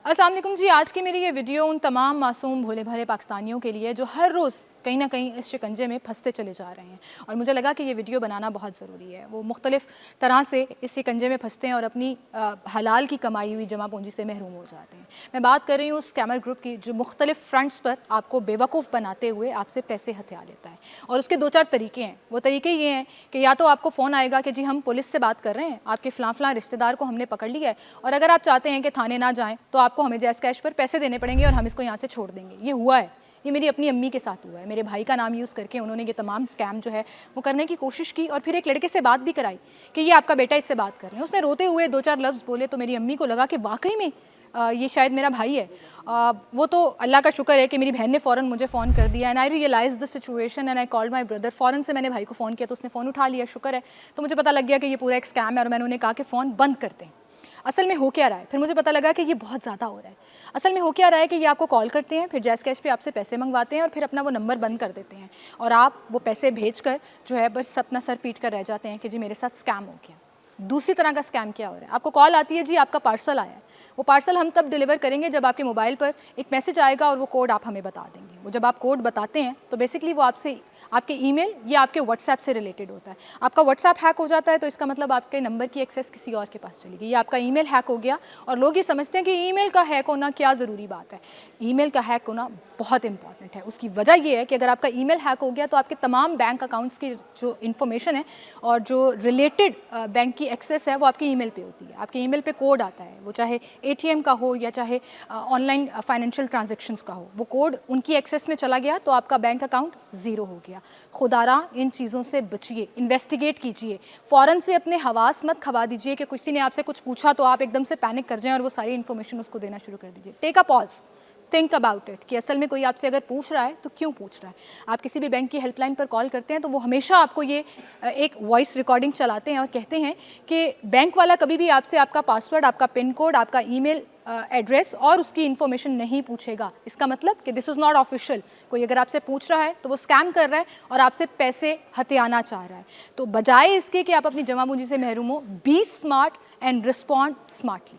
अस्सलाम वालेकुम जी। आज की मेरी ये वीडियो उन तमाम मासूम भोले भाले पाकिस्तानियों के लिए जो हर रोज़ कहीं ना कहीं इस शिकंजे में फंसते चले जा रहे हैं, और मुझे लगा कि ये वीडियो बनाना बहुत ज़रूरी है। वो मुख्तलिफ़ तरह से इस शिकंजे में फंसते हैं और अपनी हलाल की कमाई हुई जमा पूंजी से महरूम हो जाते हैं। मैं बात कर रही हूँ उस स्कैमर ग्रुप की जो मुख्तलिफ़ फ्रंट्स पर आपको बेवकूफ़ बनाते हुए आपसे पैसे हथिया लेता है। और उसके दो चार तरीके हैं। वो तरीके ये हैं कि या तो आपको फ़ोन आएगा कि जी हम पुलिस से बात कर रहे हैं, आपके फ़लाँ फ़लाँ रिश्तेदार को हमने पकड़ लिया है, और अगर आप चाहते हैं कि थाने ना जाएँ तो आपको हमें जैज़ कैश पर पैसे देने पड़ेंगे और हम इसको यहाँ से छोड़ देंगे। ये हुआ है, ये मेरी अपनी अम्मी के साथ हुआ है। मेरे भाई का नाम यूज़ करके उन्होंने ये तमाम स्कैम जो है वो करने की कोशिश की, और फिर एक लड़के से बात भी कराई कि ये आपका बेटा इससे बात कर रहे हैं। उसने रोते हुए दो चार लफ्ज़ बोले तो मेरी अम्मी को लगा कि वाकई में ये शायद मेरा भाई है। वो तो अल्लाह का शुक्र है कि मेरी बहन ने फ़ौरन मुझे फ़ोन कर दिया, and I realise the situation and I called my brother. फ़ौरन से मैंने भाई को फ़ोन किया तो उसने फ़ोन उठा लिया, शुक्र है। तो मुझे पता लग गया कि ये पूरा एक स्कैम है, और मैंने उन्हें कहा कि फ़ोन बंद कर दें। असल में हो क्या रहा है, फिर मुझे पता लगा कि ये बहुत ज़्यादा हो रहा है। असल में हो क्या रहा है कि ये आपको कॉल करते हैं, फिर जैज़ कैश पे आपसे पैसे मंगवाते हैं और फिर अपना वो नंबर बंद कर देते हैं, और आप वो पैसे भेजकर जो है बस अपना सर पीट कर रह जाते हैं कि जी मेरे साथ स्कैम हो गया। दूसरी तरह का स्कैम क्या हो रहा है, आपको कॉल आती है, जी आपका पार्सल आया है। वो पार्सल हम तब डिलीवर करेंगे जब आपके मोबाइल पर एक मैसेज आएगा और वो कोड आप हमें बता देंगे। वो जब आप कोड बताते हैं तो बेसिकली वो आपसे आपके ईमेल या आपके व्हाट्सएप से रिलेटेड होता है। आपका व्हाट्सएप हैक हो जाता है तो इसका मतलब आपके नंबर की एक्सेस किसी और के पास चली गई, या आपका ईमेल हैक हो गया। और लोग ये समझते हैं कि ईमेल का हैक होना क्या ज़रूरी बात है। ईमेल का हैक होना बहुत इंपॉर्टेंट है। उसकी वजह ये है कि अगर आपका ईमेल हैक हो गया तो आपके तमाम बैंक अकाउंट्स की जो इन्फॉर्मेशन है और जो रिलेटेड बैंक की एक्सेस है वो आपके ईमेल पे होती है। आपके ईमेल पे कोड आता है, वो चाहे एटीएम का हो या चाहे ऑनलाइन फाइनेंशियल ट्रांजैक्शंस का हो। वो कोड उनकी एक्सेस में चला गया तो आपका बैंक अकाउंट ज़ीरो हो गया। खुदारा इन चीज़ों से बचिए, इन्वेस्टिगेट कीजिए। फ़ौरन से अपने हवास मत खवा दीजिए कि किसी ने आपसे कुछ पूछा तो आप एकदम से पैनिक कर जाएं और वो सारी इन्फॉर्मेशन उसको देना शुरू कर दीजिए। Take a pause, think about it कि असल में कोई आपसे अगर पूछ रहा है तो क्यों पूछ रहा है। आप किसी भी बैंक की हेल्पलाइन पर कॉल करते हैं तो वो हमेशा आपको ये एक वॉइस रिकॉर्डिंग चलाते हैं और कहते हैं कि बैंक वाला कभी भी आपसे आपका पासवर्ड, आपका पिन कोड, आपका ईमेल एड्रेस और उसकी इन्फॉर्मेशन नहीं पूछेगा। इसका मतलब कि दिस इज़ नॉट ऑफिशियल। कोई अगर आपसे पूछ रहा है तो वो स्कैम कर रहा है और आपसे पैसे हथियाना चाह रहा है। तो बजाय इसके कि आप अपनी जमा पूंजी से महरूम हो, be smart and respond smartly.